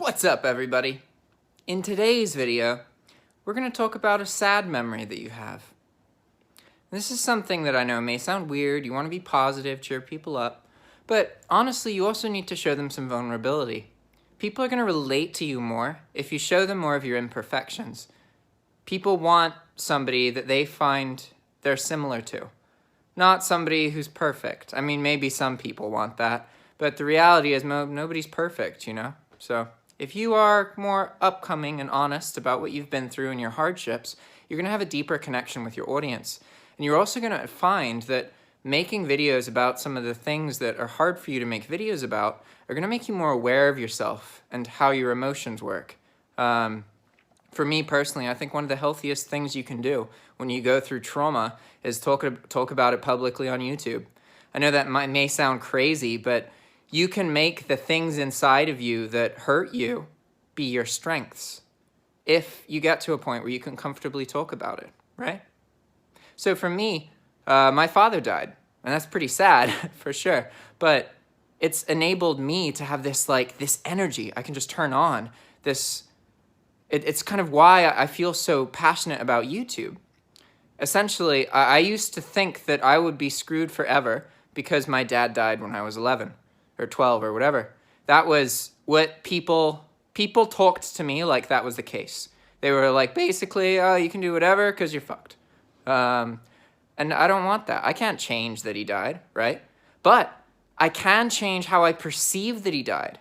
What's up, everybody? In today's video, we're going to talk about a sad memory that you have. This is something that I know may sound weird. You want to be positive, cheer people up, but honestly, you also need to show them some vulnerability. People are going to relate to you more if you show them more of your imperfections. People want somebody that they find they're similar to, not somebody who's perfect. I mean, maybe some people want that, but the reality is nobody's perfect, you know? So if you are more upcoming and honest about what you've been through and your hardships, you're going to have a deeper connection with your audience. And you're also going to find that making videos about some of the things that are hard for you to make videos about are going to make you more aware of yourself and how your emotions work. For me personally, I think one of the healthiest things you can do when you go through trauma is talk about it publicly on YouTube. I know that may sound crazy, but you can make the things inside of you that hurt you be your strengths if you get to a point where you can comfortably talk about it, right? So for me, my father died, and that's pretty sad for sure, but it's enabled me to have this energy I can just turn on. It's kind of why I feel so passionate about YouTube. Essentially, I used to think that I would be screwed forever because my dad died when I was 11 or 12 or whatever. That was what people talked to me like that was the case. They were like, basically, oh, you can do whatever because you're fucked. And I don't want that. I can't change that he died, right? But I can change how I perceive that he died.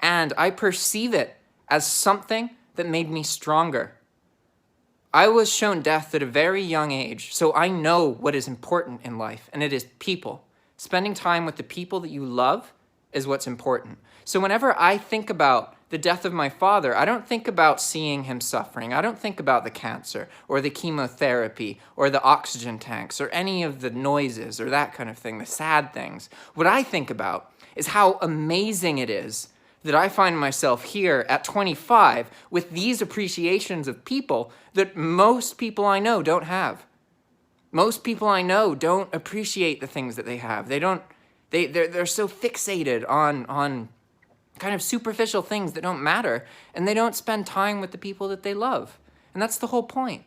And I perceive it as something that made me stronger. I was shown death at a very young age, so I know what is important in life, and it is people. Spending time with the people that you love is what's important. So whenever I think about the death of my father, I don't think about seeing him suffering. I don't think about the cancer or the chemotherapy or the oxygen tanks or any of the noises or that kind of thing, the sad things. What I think about is how amazing it is that I find myself here at 25 with these appreciations of people that most people I know don't have. Most people I know don't appreciate the things that they have. They're so fixated on kind of superficial things that don't matter, and they don't spend time with the people that they love. And that's the whole point.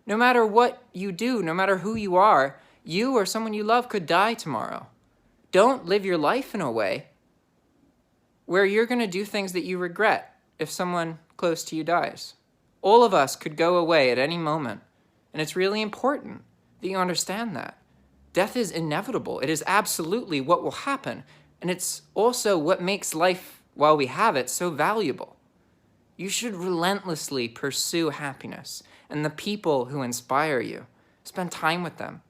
No matter what you do, no matter who you are, you or someone you love could die tomorrow. Don't live your life in a way where you're going to do things that you regret if someone close to you dies. All of us could go away at any moment, and it's really important that you understand that. Death is inevitable. It is absolutely what will happen, and it's also what makes life, while we have it, so valuable. You should relentlessly pursue happiness and the people who inspire you. Spend time with them,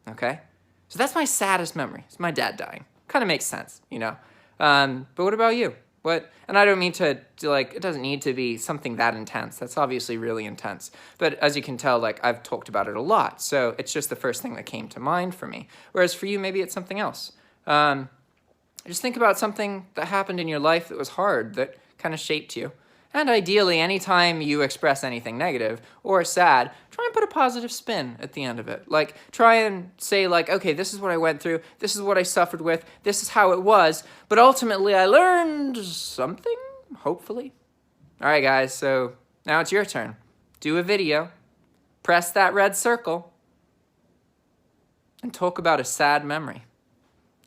okay? So that's my saddest memory. It's my dad dying. Kind of makes sense, you know? But what about you? And I don't mean to it doesn't need to be something that intense. That's obviously really intense. But as you can tell, I've talked about it a lot. So it's just the first thing that came to mind for me. Whereas for you, maybe it's something else. Just think about something that happened in your life that was hard, that kind of shaped you. And ideally, anytime you express anything negative or sad, try and put a positive spin at the end of it. Try and say, okay, this is what I went through, this is what I suffered with, this is how it was, but ultimately I learned something, hopefully. All right, guys, so now it's your turn. Do a video, press that red circle, and talk about a sad memory.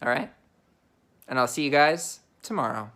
All right? And I'll see you guys tomorrow.